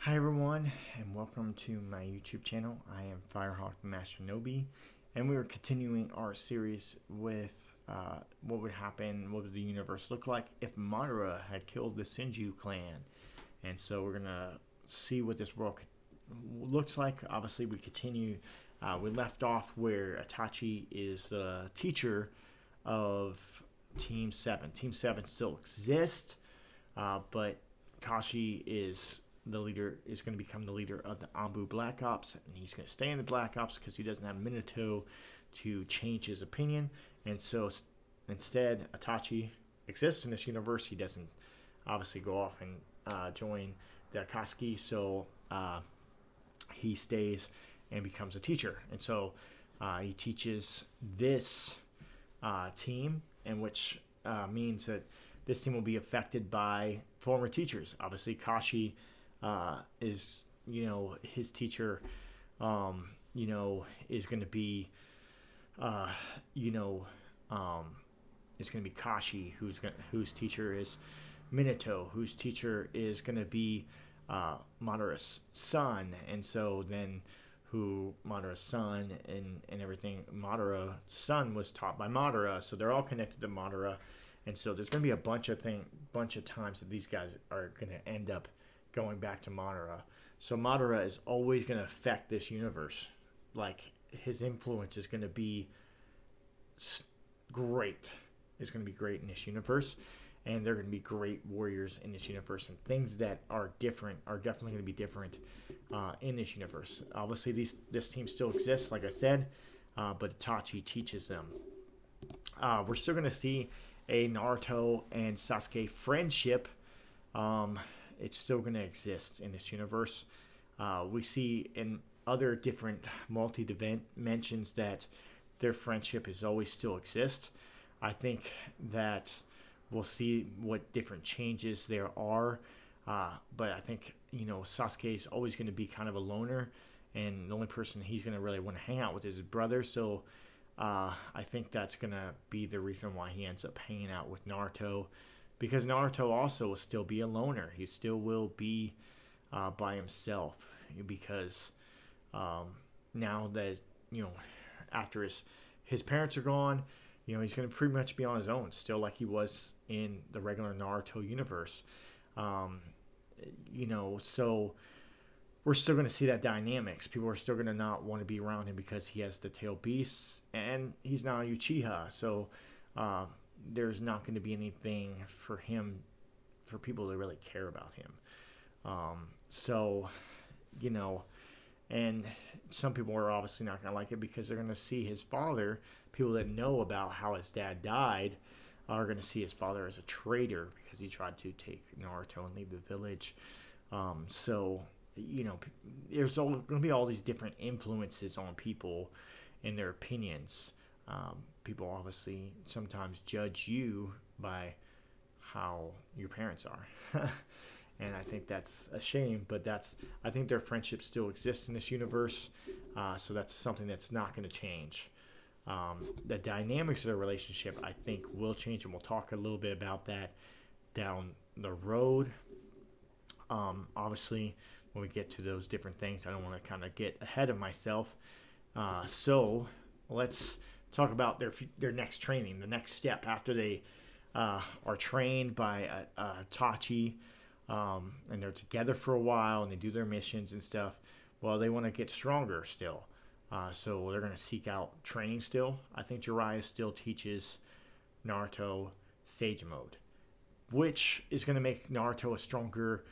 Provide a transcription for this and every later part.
Hi everyone, and welcome to my YouTube channel. I am Firehawk the Master Nobi, and we are continuing our series with what would happen, what would the universe look like if Madara had killed the Senju Clan. And so we're gonna see what this world looks like. Obviously, we continue. We left off where Itachi is the teacher of Team 7. Team 7 still exists, but Kashi is going to become the leader of the Ambu Black Ops, and he's going to stay in the Black Ops because he doesn't have Minato to change his opinion. And so instead, Itachi exists in this universe. He doesn't obviously go off and join the Akatsuki, so he stays and becomes a teacher. And so he teaches this team, and which means that this team will be affected by former teachers. Obviously, Kashi is, his teacher, is going to be, uh, you know, is going to be Kashi, whose teacher is Minato, whose teacher is going to be Madara's son, and so then who Madara's son and everything. Madara's son was taught by Madara, so they're all connected to Madara, and so there's going to be a bunch of times that these guys are going to end up going back to Madara. So Madara is always going to affect this universe. Like, his influence is going to be great. It's going to be great in this universe, and they're going to be great warriors in this universe. And things that are different are definitely going to be different in this universe. Obviously, this team still exists, like I said, but Itachi teaches them. We're still going to see a Naruto and Sasuke friendship. It's still going to exist in this universe. We see in other different multi-dimensions that their friendship is always still exist. I think that we'll see what different changes there are. But I think, Sasuke is always going to be kind of a loner, and the only person he's going to really want to hang out with is his brother. So I think that's going to be the reason why he ends up hanging out with Naruto, because Naruto also will still be a loner. He still will be by himself, because now that, after his parents are gone, he's going to pretty much be on his own, still like he was in the regular Naruto universe. So we're still going to see that dynamics. People are still going to not want to be around him because he has the tail beasts and he's now a Uchiha. So there's not going to be anything for people to really care about him. And some people are obviously not going to like it because they're going to see his father. People that know about how his dad died are going to see his father as a traitor because he tried to take Naruto and leave the village. There's going to be all these different influences on people and their opinions. People obviously sometimes judge you by how your parents are. And I think that's a shame, but I think their friendship still exists in this universe. So that's something that's not going to change. The dynamics of the relationship, I think, will change, and we'll talk a little bit about that down the road. Obviously, when we get to those different things, I don't want to kind of get ahead of myself. So let's talk about their next training, the next step after they are trained by Tachi, and they're together for a while, and they do their missions and stuff. Well, they want to get stronger still. So they're going to seek out training still. I think Jiraiya still teaches Naruto Sage Mode, which is going to make Naruto a stronger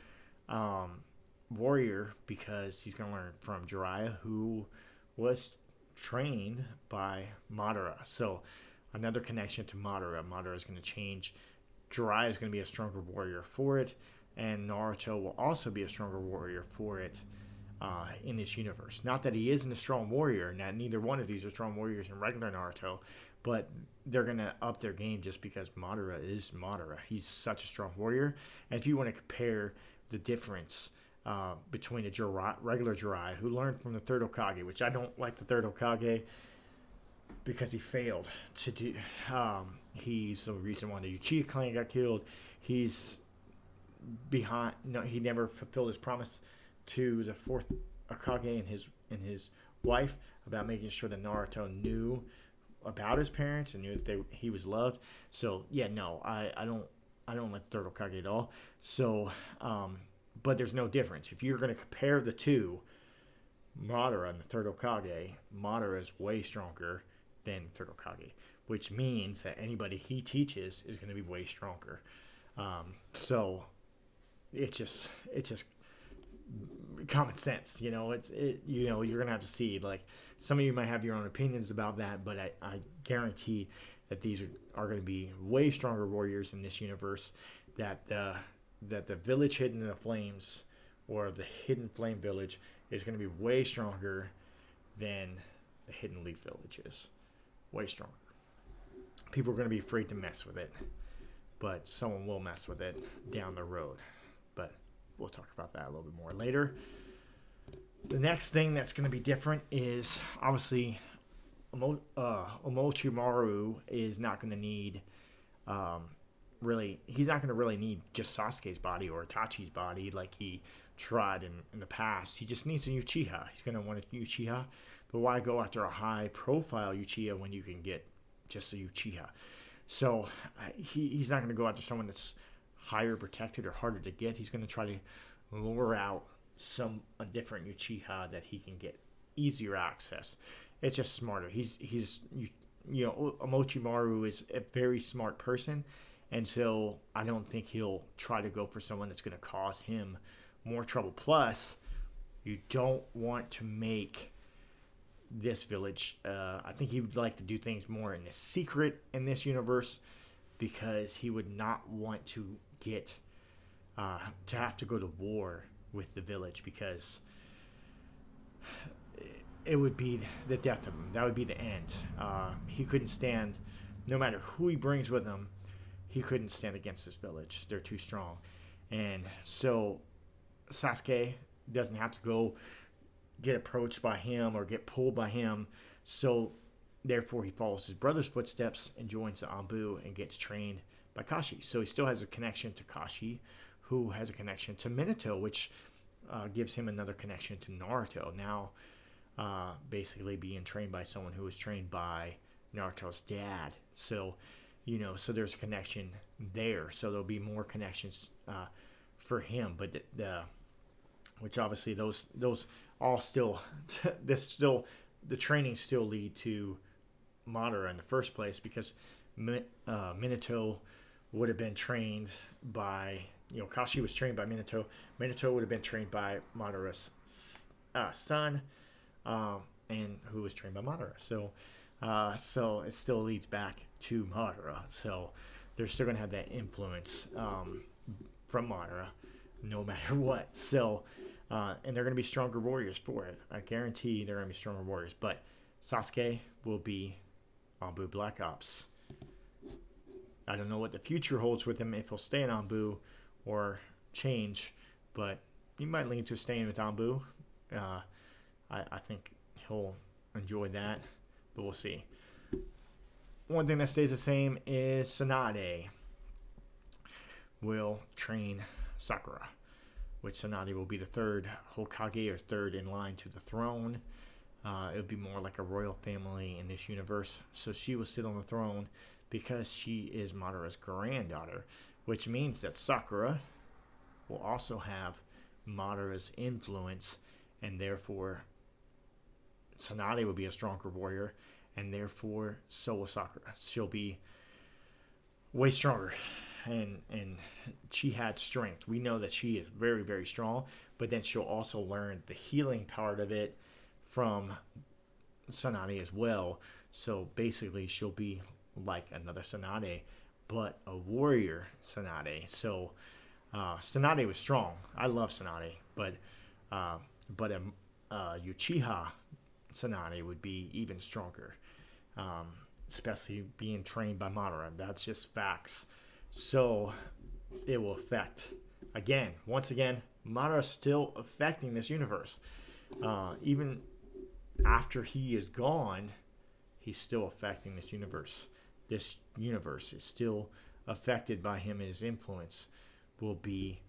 warrior because he's going to learn from Jiraiya, who was trained by Madara. So another connection to Madara. Madara is going to change. Jiraiya is going to be a stronger warrior for it, and Naruto will also be a stronger warrior for it in this universe. Not that he isn't a strong warrior, neither one of these are strong warriors in regular Naruto, but they're going to up their game just because Madara is Madara. He's such a strong warrior. And if you want to compare the difference between a regular Jiraiya, who learned from the third Hokage, which I don't like the third Hokage because he failed to do. He's the reason why the Uchiha clan got killed. He's behind. No, he never fulfilled his promise to the fourth Hokage and his wife about making sure that Naruto knew about his parents and knew that he was loved. So yeah, no, I don't like the third Hokage at all. So, but there's no difference if you're going to compare the two. Madara and the third Hokage, Madara is way stronger than the third Hokage, which means that anybody he teaches is going to be way stronger. So it's just common sense, you're gonna have to see. Like, some of you might have your own opinions about that, but I guarantee that these are going to be way stronger warriors in this universe. That the village hidden in the flames, or the hidden flame village, is going to be way stronger than the hidden leaf village is. Way stronger. People are going to be afraid to mess with it, but someone will mess with it down the road. But we'll talk about that a little bit more later. The next thing that's going to be different is, obviously, Orochimaru is not going to need, he's not going to really need just Sasuke's body or Itachi's body like he tried in the past. He just needs a Uchiha. He's going to want a Uchiha. But why go after a high-profile Uchiha when you can get just a Uchiha? So he's not going to go after someone that's higher protected or harder to get. He's going to try to lure out a different Uchiha that he can get easier access. It's just smarter. Orochimaru is a very smart person, and so I don't think he'll try to go for someone that's going to cause him more trouble. Plus, you don't want to make this village. I think he would like to do things more in the secret in this universe, because he would not want to get to have to go to war with the village, because it would be the death of him. That would be the end. He couldn't stand, no matter who he brings with him, he couldn't stand against this village. They're too strong. And so Sasuke doesn't have to go get approached by him or get pulled by him. So therefore he follows his brother's footsteps and joins the Anbu and gets trained by Kashi. So he still has a connection to Kashi, who has a connection to Minato, which gives him another connection to Naruto. Now, basically being trained by someone who was trained by Naruto's dad. So, so there's a connection there. So there'll be more connections for him. But which obviously those all still, the training still lead to Madara in the first place, because Minato would have been trained by, Kashi was trained by Minato. Minato would have been trained by Madara's son, and who was trained by Madara. So it still leads back to Madara. So they're still going to have that influence from Madara, no matter what. So, and they're going to be stronger warriors for it. I guarantee they're going to be stronger warriors. But Sasuke will be Anbu Black Ops. I don't know what the future holds with him, if he'll stay in Anbu or change, but he might lean to staying with Anbu. I think he'll enjoy that, but we'll see. One thing that stays the same is Tsunade will train Sakura, which Tsunade will be the third Hokage, or third in line to the throne. It would be more like a royal family in this universe. So she will sit on the throne because she is Madara's granddaughter, which means that Sakura will also have Madara's influence, and therefore Tsunade will be a stronger warrior, and therefore so will Sakura. She'll be way stronger, and she had strength. We know that she is very, very strong, but then she'll also learn the healing part of it from Tsunade as well. So basically she'll be like another Tsunade, but a warrior Tsunade. So Tsunade was strong. I love Tsunade, but a Uchiha Tsunade would be even stronger, especially being trained by Madara. That's just facts. So it will affect, once again, Madara's still affecting this universe. Even after he is gone, he's still affecting this universe. This universe is still affected by him, and his influence will be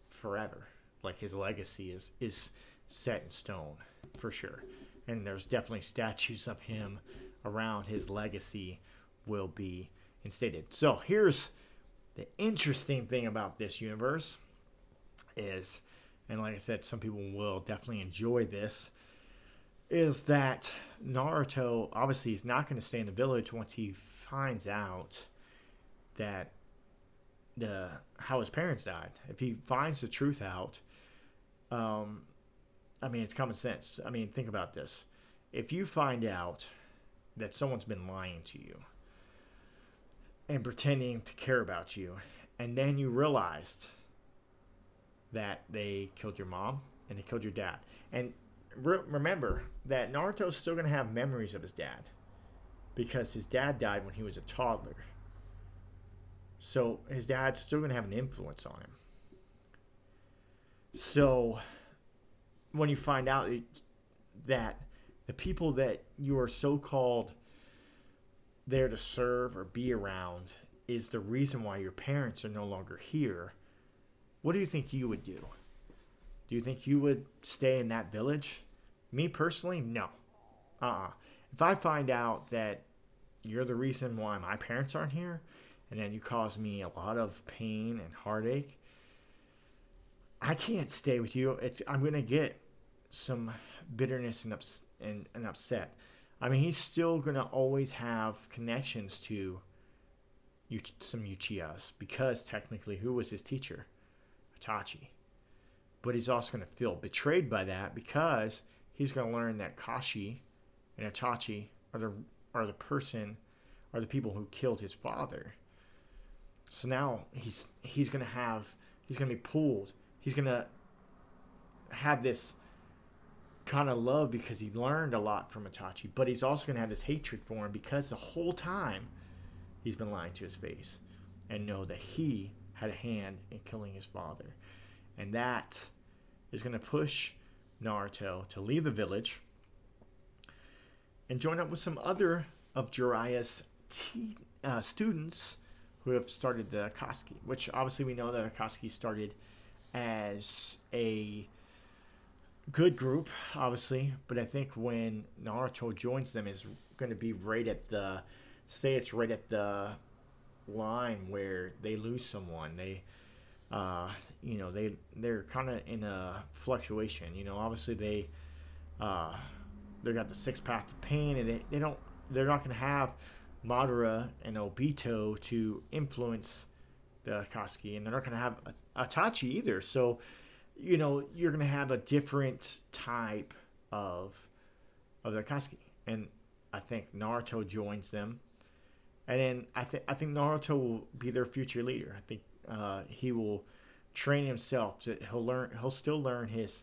forever. like his legacy is set in stone for sure, and there's definitely statues of him around his legacy will be instated. So here's the interesting thing about this universe is, and like I said, some people will definitely enjoy this, is that Naruto obviously is not going to stay in the village once he finds out that how his parents died. If he finds the truth out, I mean, it's common sense. I mean, think about this. If you find out that someone's been lying to you and pretending to care about you, and then you realized that they killed your mom and they killed your dad. And remember that Naruto's still going to have memories of his dad because his dad died when he was a toddler. So his dad's still going to have an influence on him. So when you find out that the people that you are so-called there to serve or be around is the reason why your parents are no longer here, what do you think you would do? Do you think you would stay in that village? Me personally, no. If I find out that you're the reason why my parents aren't here, and then you cause me a lot of pain and heartache, I can't stay with you. I'm going to get some bitterness and upset. I mean, he's still going to always have connections to some Uchihas because technically, who was his teacher? Itachi. But he's also going to feel betrayed by that because he's going to learn that Kashi and Itachi are the people who killed his father. So now he's going to be pulled. He's going to have this kind of love because he learned a lot from Itachi, but he's also going to have this hatred for him because the whole time he's been lying to his face and know that he had a hand in killing his father. And that is going to push Naruto to leave the village and join up with some other of Jiraiya's students who have started the Akatsuki, which obviously we know that Akatsuki started as a good group, obviously, but I think when Naruto joins them is going to be right at the line where they lose someone. They're kind of in a fluctuation. Obviously they got the six paths of pain, and they're not going to have Madara and Obito to influence the Akatsuki, and they're not going to have Itachi either. So, you're going to have a different type of the Akatsuki, and I think Naruto joins them, and then I think Naruto will be their future leader. I think he will train himself. He'll still learn his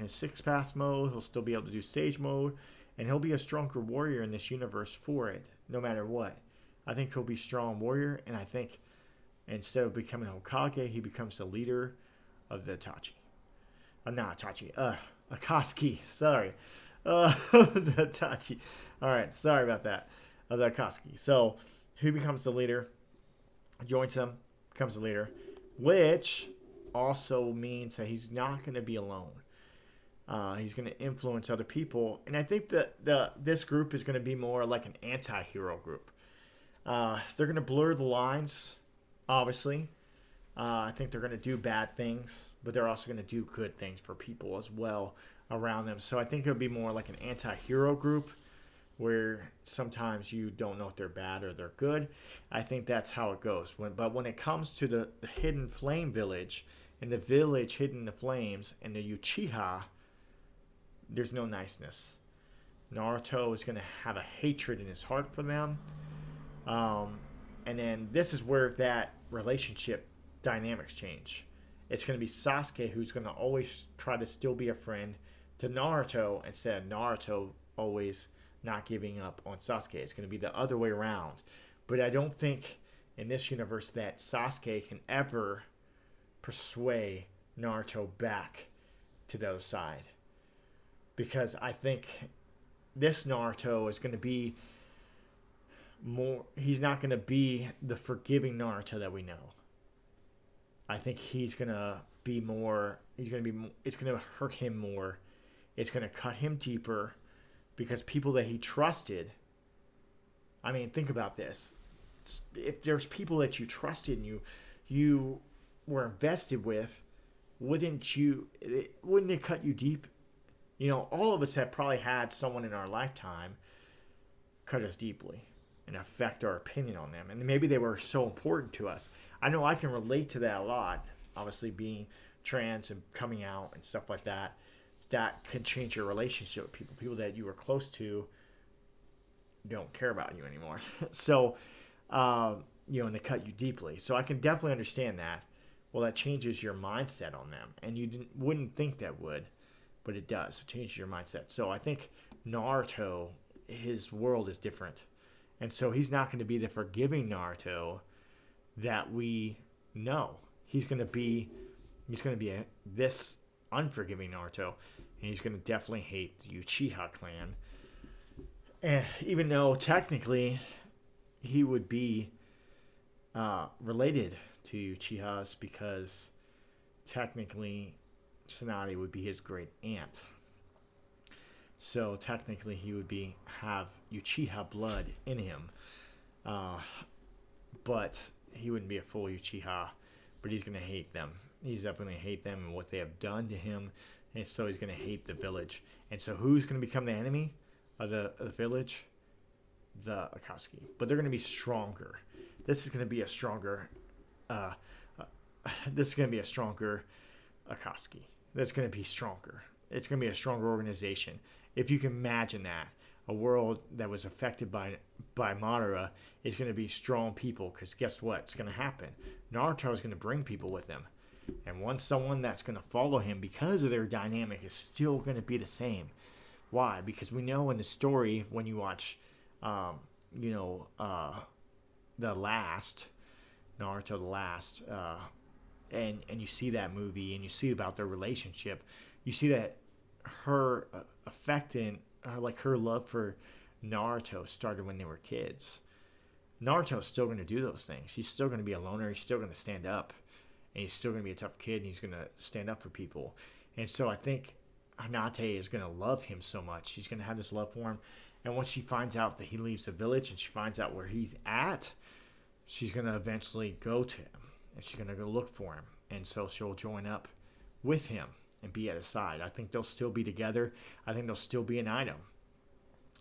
six path mode. He'll still be able to do sage mode, and he'll be a stronger warrior in this universe for it, no matter what. I think he'll be a strong warrior, and I think instead of becoming Hokage, he becomes the leader of the Itachi. Not Itachi. Akatsuki. Sorry. The Itachi. All right. Sorry about that. Of the Akatsuki. So he becomes the leader, joins them, becomes the leader, which also means that he's not going to be alone. He's going to influence other people, and I think that this group is going to be more like an anti-hero group. They're going to blur the lines, obviously. I think they're going to do bad things, but they're also going to do good things for people as well around them. So I think it'll be more like an anti-hero group where sometimes you don't know if they're bad or they're good. I think that's how it goes. But when it comes to the Hidden Flame Village, and the village hidden in the flames, and the Uchiha, there's no niceness. Naruto is going to have a hatred in his heart for them. And then this is where that relationship dynamics change. It's going to be Sasuke who's going to always try to still be a friend to Naruto instead of Naruto always not giving up on Sasuke. It's going to be the other way around. But I don't think in this universe that Sasuke can ever persuade Naruto back to the other side. Because I think this Naruto is going to be he's not going to be the forgiving Naruto that we know. I think he's going to be more. He's going to be. It's going to hurt him more. It's going to cut him deeper, because people that he trusted. I mean, think about this. If there's people that you trusted and you were invested with, wouldn't it cut you deep? You know, all of us have probably had someone in our lifetime cut us deeply and affect our opinion on them. And maybe they were so important to us. I know I can relate to that a lot. Obviously, being trans and coming out and stuff like that, that can change your relationship with people. People that you were close to don't care about you anymore. So, and they cut you deeply. So I can definitely understand that. Well, that changes your mindset on them. And you wouldn't think that would, but it does. It changes your mindset. So I think Naruto, his world is different. And so he's not going to be the forgiving Naruto that we know. He's going to be this unforgiving Naruto. And he's going to definitely hate the Uchiha clan. And even though technically he would be related to Uchihas, because technically Tsunade would be his great aunt. So technically he would have Uchiha blood in him. But he wouldn't be a full Uchiha. But he's going to hate them. He's definitely going to hate them and what they have done to him. And so he's going to hate the village. And so who's going to become the enemy of the village? The Akatsuki. But they're going to be stronger. This is going to be a stronger Akatsuki. That's going to be stronger. It's going to be a stronger organization. If you can imagine that, a world that was affected by Madara is going to be strong people, because guess what? It's going to happen. Naruto is going to bring people with him. And someone that's going to follow him, because of their dynamic, is still going to be the same. Why? Because we know in the story, when you watch, The Last, Naruto The Last, and you see that movie and you see about their relationship, you see that her her love for Naruto started when they were kids. Naruto's still going to do those things. He's still going to be a loner. He's still going to stand up, and he's still going to be a tough kid, and he's going to stand up for people. And so I think Hinata is going to love him so much. She's going to have this love for him. And once she finds out that he leaves the village and she finds out where he's at, she's going to eventually go to him. And she's going to go look for him. And so she'll join up with him and be at his side. I think they'll still be together. I think they'll still be an item.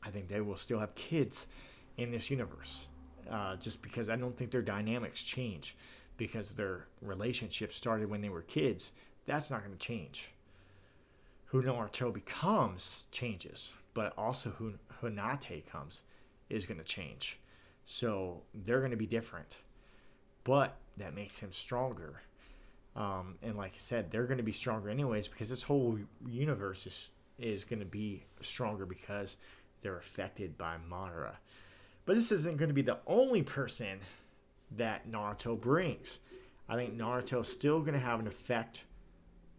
I think they will still have kids in this universe. Just because I don't think their dynamics change. Because their relationship started when they were kids. That's not going to change. Who Naruto becomes changes. But also who Hinata comes is going to change. So they're going to be different. But that makes him stronger. And like I said, they're going to be stronger anyways, because this whole universe is going to be stronger because they're affected by Madara. But this isn't going to be the only person that Naruto brings. I think Naruto's still going to have an effect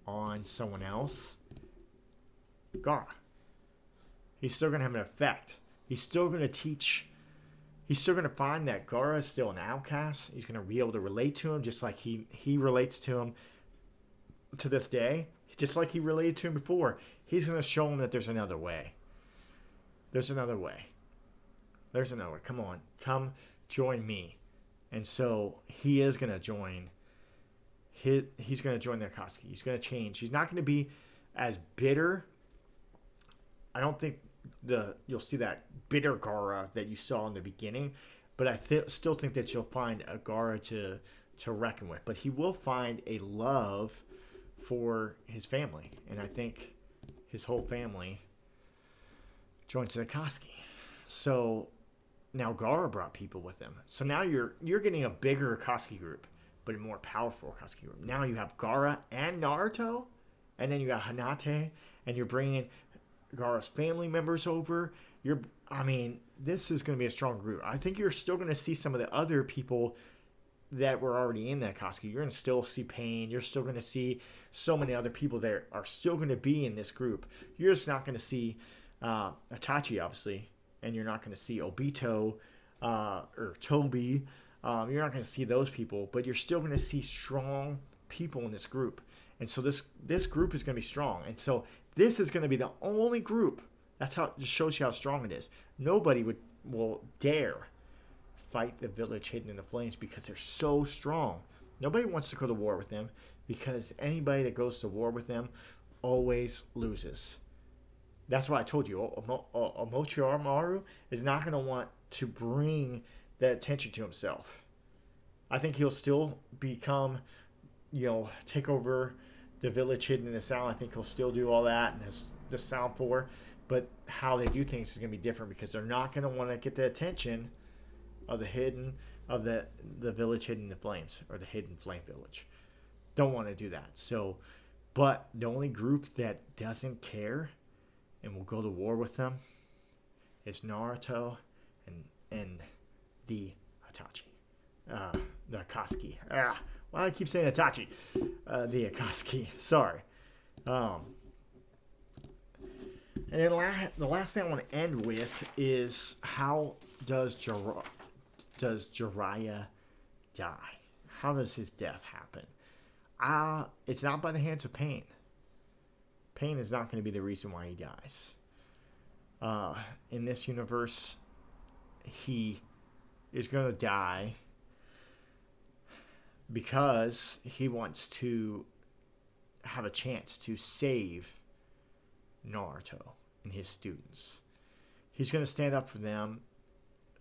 on someone else. Gaara. He's still going to have an effect. He's still going to teach. He's still going to find that Gaara is still an outcast. He's going to be able to relate to him just like he relates to him to this day. Just like he related to him before. He's going to show him that there's another way. There's another way. There's another way. Come on. Come join me. And so he is going to join. He's going to join the Akatsuki. He's going to change. He's not going to be as bitter. I don't think you'll see that bitter Gaara that you saw in the beginning, but I still think that you'll find a Gaara to reckon with. But he will find a love for his family, and I think his whole family joins the Akatsuki. So now Gaara brought people with him. So now you're getting a bigger Akatsuki group, but a more powerful Akatsuki group. Now you have Gaara and Naruto, and then you got Hinata, and you're bringing Gaara's family members over. This is going to be a strong group. I think you're still going to see some of the other people that were already in that Akatsuki. You're going to still see Pain. You're still going to see so many other people that are still going to be in this group. You're just not going to see Itachi, obviously, and you're not going to see Obito or Toby. You're not going to see those people, but you're still going to see strong people in this group. And so this group is going to be strong. And so this is going to be the only group. That's how it just shows you how strong it is. Nobody will dare fight the village hidden in the flames because they're so strong. Nobody wants to go to war with them because anybody that goes to war with them always loses. That's why I told you, Orochimaru is not going to want to bring that attention to himself. I think he'll still become, take over the village hidden in the sound. I think he'll still do all that and the sound 4. But how they do things is going to be different because they're not going to want to get the attention of the village hidden in the flames, or the hidden flame village. Don't want to do that. So, but the only group that doesn't care and will go to war with them is Naruto and the Itachi. The Akatsuki. Why do I keep saying Itachi? The Akatsuki. Sorry. And then the last thing I want to end with is, how does Jiraiya die? How does his death happen? It's not by the hands of Pain. Pain is not going to be the reason why he dies. In this universe, he is going to die because he wants to have a chance to save Naruto and his students. He's going to stand up for them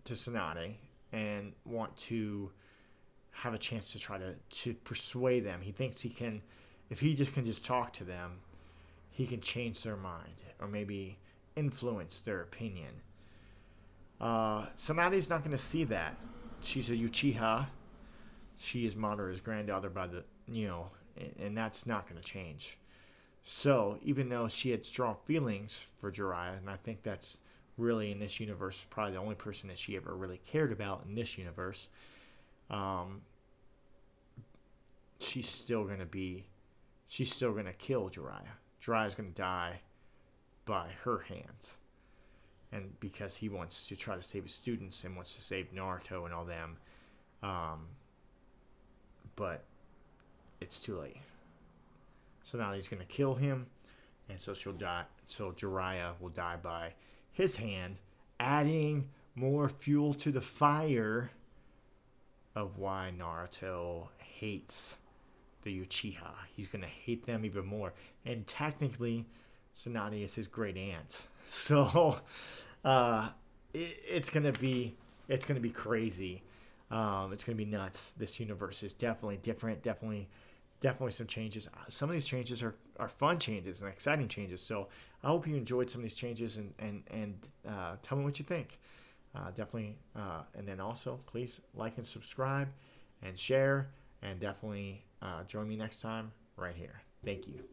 to Tsunade and want to have a chance to try to persuade them. He thinks he can, if he can just talk to them, he can change their mind or maybe influence their opinion. Tsunade's not going to see that. She's a Uchiha. She is Madara's granddaughter and that's not going to change. So, even though she had strong feelings for Jiraiya, and I think that's really in this universe probably the only person that she ever really cared about in this universe, she's still going to kill Jiraiya. Jiraiya's going to die by her hands. And because he wants to try to save his students and wants to save Naruto and all them. But it's too late. So now he's going to kill him, and so she'll die. So Jiraiya will die by his hand, adding more fuel to the fire of why Naruto hates the Uchiha. He's going to hate them even more. And technically, Tsunade is his great aunt. So it's going to be crazy. It's going to be nuts. This universe is definitely different. Definitely some changes. Some of these changes are fun changes and exciting changes. So I hope you enjoyed some of these changes and tell me what you think. Definitely. And then also, please like and subscribe and share. And definitely join me next time right here. Thank you.